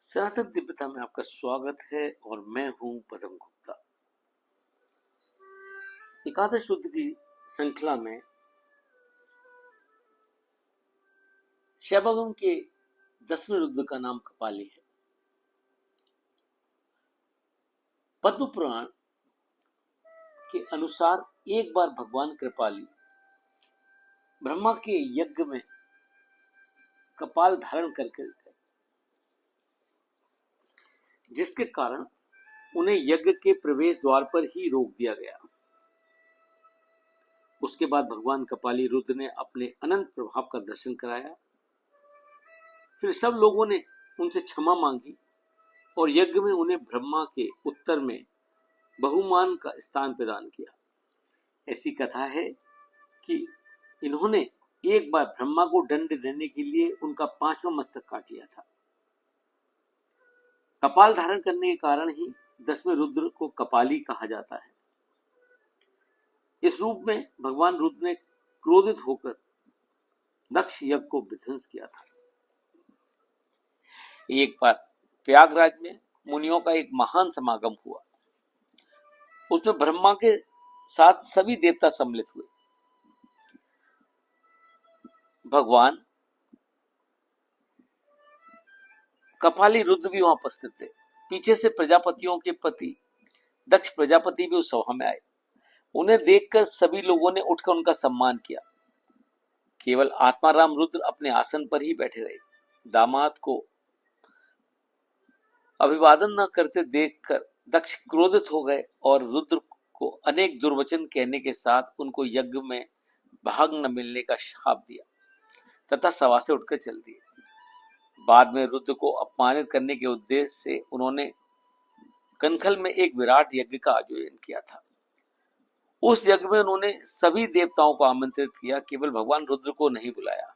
सनातन दिव्यता में आपका स्वागत है और मैं हूं पदम गुप्ता। एकादश रुद्र की श्रृंखला में शैवगम के 10वें रुद्र का नाम कपाली है। पद्म पुराण के अनुसार एक बार भगवान कृपाली ब्रह्मा के यज्ञ में कपाल धारण करके गए, जिसके कारण उन्हें यज्ञ के प्रवेश द्वार पर ही रोक दिया गया। उसके बाद भगवान कपाली रुद्र ने अपने अनंत प्रभाव का दर्शन कराया। फिर सब लोगों ने उनसे क्षमा मांगी और यज्ञ में उन्हें ब्रह्मा के उत्तर में बहुमान का स्थान प्रदान किया। ऐसी कथा है कि इन्होंने एक बार ब्रह्मा को दंड देने के लिए उनका 5वां मस्तक काट लिया था। कपाल धारण करने के कारण ही 10वें रुद्र को कपाली कहा जाता है। इस रूप में भगवान रुद्र ने क्रोधित होकर दक्ष यज्ञ को विध्वंस किया था। एक बार प्रयागराज में मुनियों का एक महान समागम हुआ। उसमें ब्रह्मा के साथ सभी देवता सम्मिलित हुए। भगवान कपाली रुद्र भी वहां उपस्थित थे। पीछे से प्रजापतियों के पति दक्ष प्रजापति भी उस सभा में आए। उन्हें देखकर सभी लोगों ने उठकर उनका सम्मान किया। केवल आत्माराम रुद्र अपने आसन पर ही बैठे रहे। दामाद को अभिवादन न करते देखकर दक्ष क्रोधित हो गए और रुद्र को अनेक दुर्वचन कहने के साथ उनको यज्ञ में भाग न मिलने का शाप दिया तथा सभा से उठकर चल दिए। बाद में रुद्र को अपमानित करने के उद्देश्य से उन्होंने कनखल में एक विराट यज्ञ का आयोजन किया था। उस यज्ञ में उन्होंने सभी देवताओं को आमंत्रित किया, केवल भगवान रुद्र को नहीं बुलाया।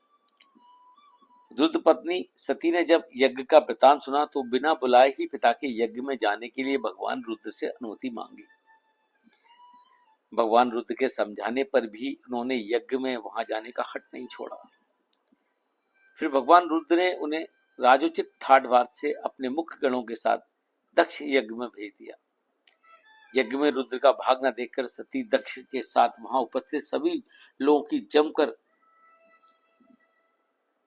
रुद्र पत्नी सती ने जब यज्ञ का वृतांत सुना तो बिना बुलाए ही पिता के यज्ञ में जाने के लिए भगवान रुद्र से अनुमति मांगी। भगवान रुद्र के समझाने पर भी उन्होंने यज्ञ में वहां जाने का हट नहीं छोड़ा। फिर भगवान रुद्र ने उन्हें राजोचित ठाट बाट से अपने मुख्य गणों के साथ दक्ष यज्ञ में भेज दिया। यज्ञ में रुद्र का भाग न देखकर सती दक्ष के साथ वहां उपस्थित सभी लोगों की जमकर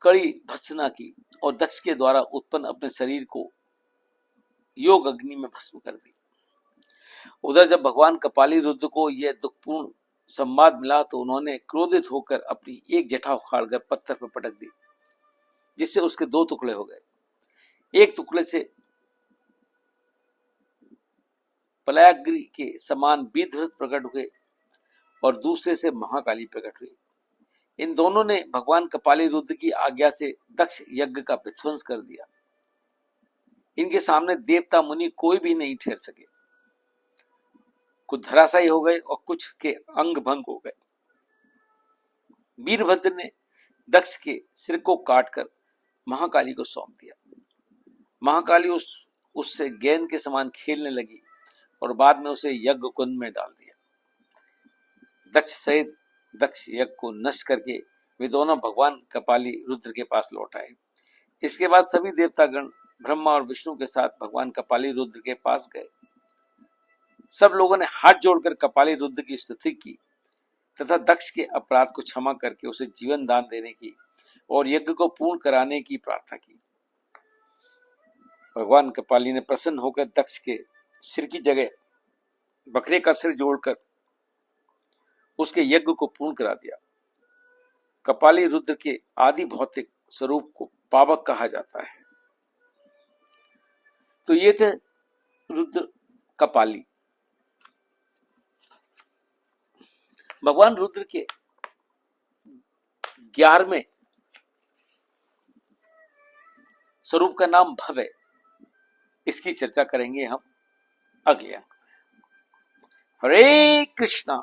कड़ी भत्सना की और दक्ष के द्वारा उत्पन्न अपने शरीर को योग अग्नि में भस्म कर दी। उधर जब भगवान कपाली रुद्र को यह दुखपूर्ण संवाद मिला तो उन्होंने क्रोधित होकर अपनी एक जटा उखाड़कर पत्थर पर पटक दी, जिससे उसके 2 टुकड़े हो गए। एक टुकड़े से पलायग्री के समान बीधवृत प्रकट हुए और दूसरे से महाकाली प्रकट हुई। इन दोनों ने भगवान कपाली रुद्र की आज्ञा से दक्ष यज्ञ का विध्वंस कर दिया। इनके सामने देवता मुनि कोई भी नहीं ठहर सके। कुछ धराशायी हो गए और कुछ के अंग भंग हो गए। वीरभद्र ने दक्ष के सिर को काटकर महाकाली को सौंप दिया। महाकाली उससे गेंद के समान खेलने लगी और बाद में उसे यज्ञ कुंड में डाल दिया। दक्ष सहित दक्ष यज्ञ को नष्ट करके वे दोनों भगवान कपाली रुद्र के पास लौट आए। इसके बाद सभी देवतागण ब्रह्मा और विष्णु के साथ भगवान कपाली रुद्र के पास गए। सब लोगों ने हाथ जोड़कर कपाली रुद्र की स्तुति की तथा दक्ष के अपराध को क्षमा करके उसे जीवन दान देने की और यज्ञ को पूर्ण कराने की प्रार्थना की। भगवान कपाली ने प्रसन्न होकर दक्ष के सिर की जगह बकरे का सिर जोड़कर उसके यज्ञ को पूर्ण करा दिया। कपाली रुद्र के आदि भौतिक स्वरूप को पावक कहा जाता है। तो ये थे रुद्र कपाली। भगवान रुद्र के 11वें स्वरूप का नाम भव है। इसकी चर्चा करेंगे हम अगले अंक में। हरे कृष्णा।